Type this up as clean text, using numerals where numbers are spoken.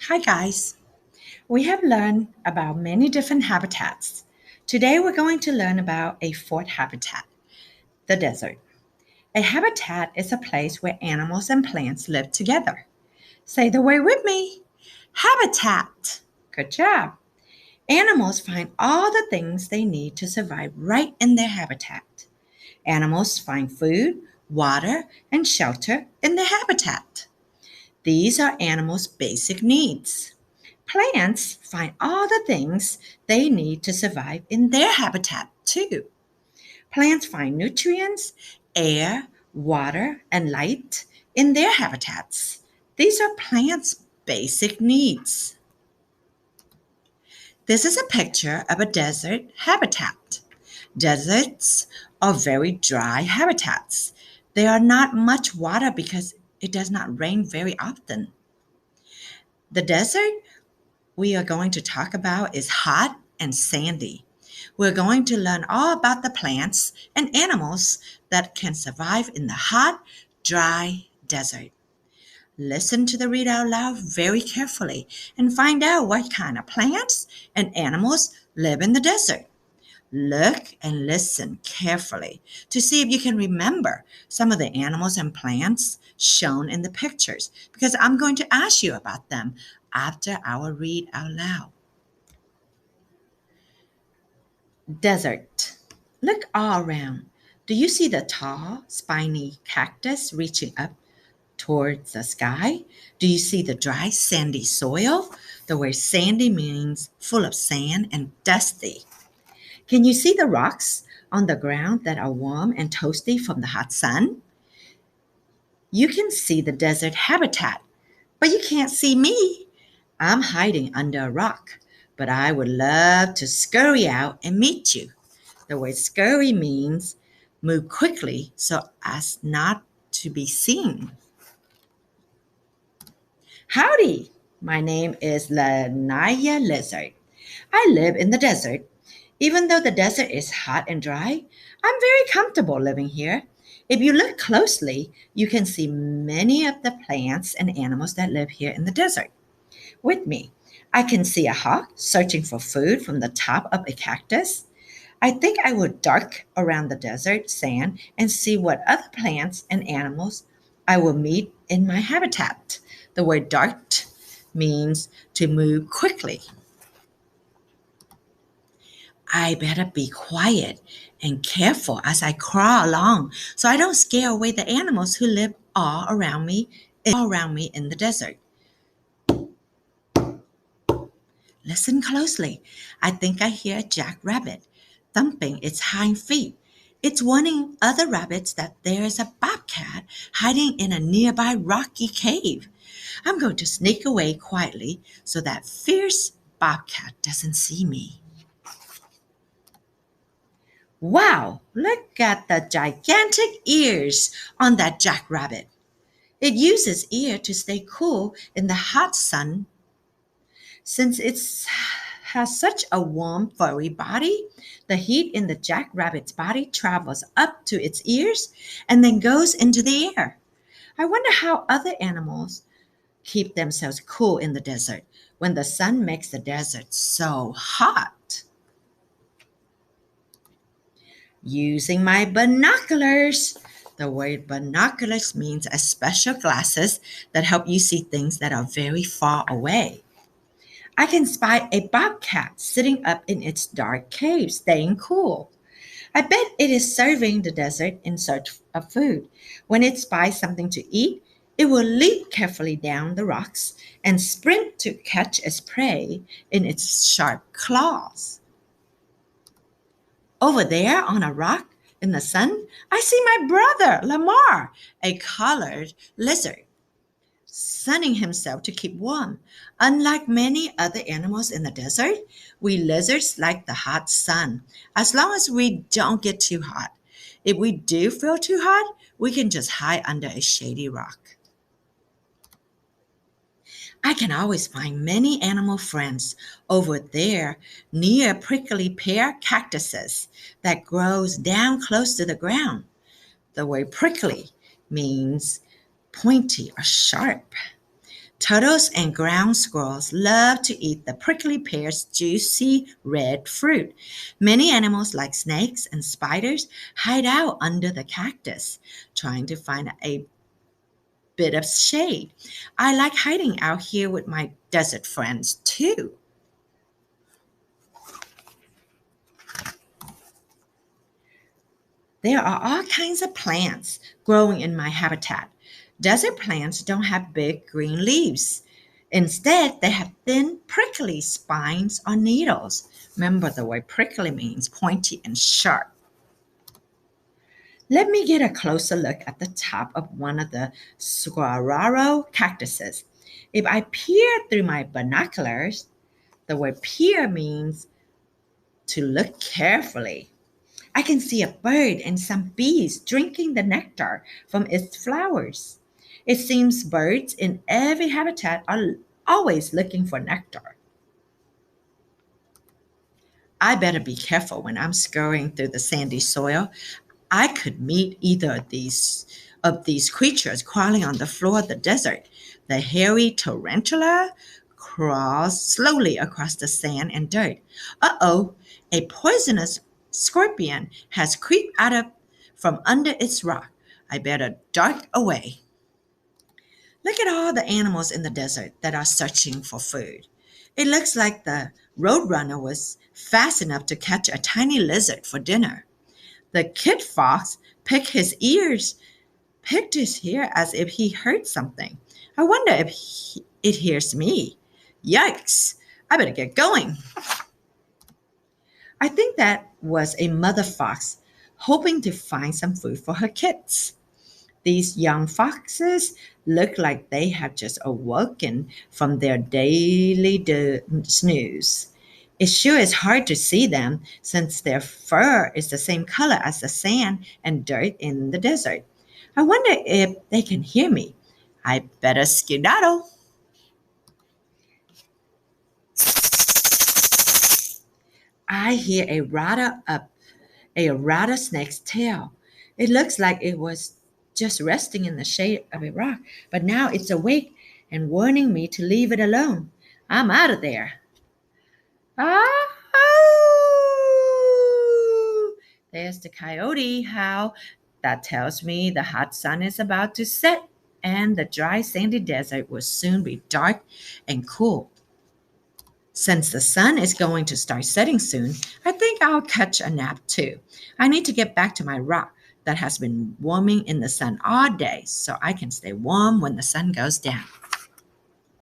Hi guys. We have learned about many different habitats. Today we're going to learn about a fourth habitat, the desert. A habitat is a place where animals and plants live together. Say the word with me. Habitat. Good job. Animals find all the things they need to survive right in their habitat. Animals find food, water, and shelter in their habitat. These are animals' basic needs. Plants find all the things they need to survive in their habitat too. Plants find nutrients, air, water, and light in their habitats. These are plants' basic needs. This is a picture of a desert habitat. Deserts are very dry habitats. There are not much water because it does not rain very often. The desert we are going to talk about is hot and sandy. We're going to learn all about the plants and animals that can survive in the hot, dry desert. Listen to the read out loud very carefully and find out what kind of plants and animals live in the desert. Look and listen carefully to see if you can remember some of the animals and plants shown in the pictures because I'm going to ask you about them after our read out loud. Desert. Look all around. Do you see the tall, spiny cactus reaching up towards the sky? Do you see the dry, sandy soil? The word sandy means full of sand and dusty. Can you see the rocks on the ground that are warm and toasty from the hot sun? You can see the desert habitat, but you can't see me. I'm hiding under a rock, but I would love to scurry out and meet you. The word scurry means move quickly so as not to be seen. Howdy, my name is Lanaya Lizard. I live in the desert. Even though the desert is hot and dry, I'm very comfortable living here. If you look closely, you can see many of the plants and animals that live here in the desert. With me, I can see a hawk searching for food from the top of a cactus. I think I will dart around the desert sand and see what other plants and animals I will meet in my habitat. The word dart means to move quickly. I better be quiet and careful as I crawl along so I don't scare away the animals who live all around me in the desert. Listen closely. I think I hear a jackrabbit thumping its hind feet. It's warning other rabbits that there is a bobcat hiding in a nearby rocky cave. I'm going to sneak away quietly so that fierce bobcat doesn't see me. Wow, look at the gigantic ears on that jackrabbit. It uses ear to stay cool in the hot sun. Since it has such a warm, furry body, the heat in the jackrabbit's body travels up to its ears and then goes into the air. I wonder how other animals keep themselves cool in the desert when the sun makes the desert so hot. Using my binoculars. The word binoculars means a special glasses that help you see things that are very far away. I can spy a bobcat sitting up in its dark cave, staying cool. I bet it is surveying the desert in search of food. When it spies something to eat, it will leap carefully down the rocks and sprint to catch its prey in its sharp claws. Over there on a rock in the sun, I see my brother, Lamar, a collared lizard, sunning himself to keep warm. Unlike many other animals in the desert, we lizards like the hot sun, as long as we don't get too hot. If we do feel too hot, we can just hide under a shady rock. I can always find many animal friends over there near prickly pear cactuses that grows down close to the ground. The word prickly means pointy or sharp. Turtles and ground squirrels love to eat the prickly pear's juicy red fruit. Many animals like snakes and spiders hide out under the cactus, trying to find a bit of shade. I like hiding out here with my desert friends too. There are all kinds of plants growing in my habitat. Desert plants don't have big green leaves. Instead, they have thin, prickly spines or needles. Remember, the word prickly means pointy and sharp. Let me get a closer look at the top of one of the saguaro cactuses. If I peer through my binoculars, the word peer means to look carefully. I can see a bird and some bees drinking the nectar from its flowers. It seems birds in every habitat are always looking for nectar. I better be careful when I'm scurrying through the sandy soil. I could meet either of these creatures crawling on the floor of the desert. The hairy tarantula crawls slowly across the sand and dirt. Uh-oh, a poisonous scorpion has creeped out of from under its rock. I better dart away. Look at all the animals in the desert that are searching for food. It looks like the roadrunner was fast enough to catch a tiny lizard for dinner. The kid fox picked his ear as if he heard something. I wonder if it hears me. Yikes! I better get going. I think that was a mother fox hoping to find some food for her kids. These young foxes look like they have just awoken from their daily snooze. It sure is hard to see them since their fur is the same color as the sand and dirt in the desert. I wonder if they can hear me. I better skedaddle. I hear a rattlesnake's tail. It looks like it was just resting in the shade of a rock, but now it's awake and warning me to leave it alone. I'm out of there. Ah! There's the coyote howl. That tells me the hot sun is about to set and the dry sandy desert will soon be dark and cool. Since the sun is going to start setting soon, I think I'll catch a nap too. I need to get back to my rock that has been warming in the sun all day so I can stay warm when the sun goes down.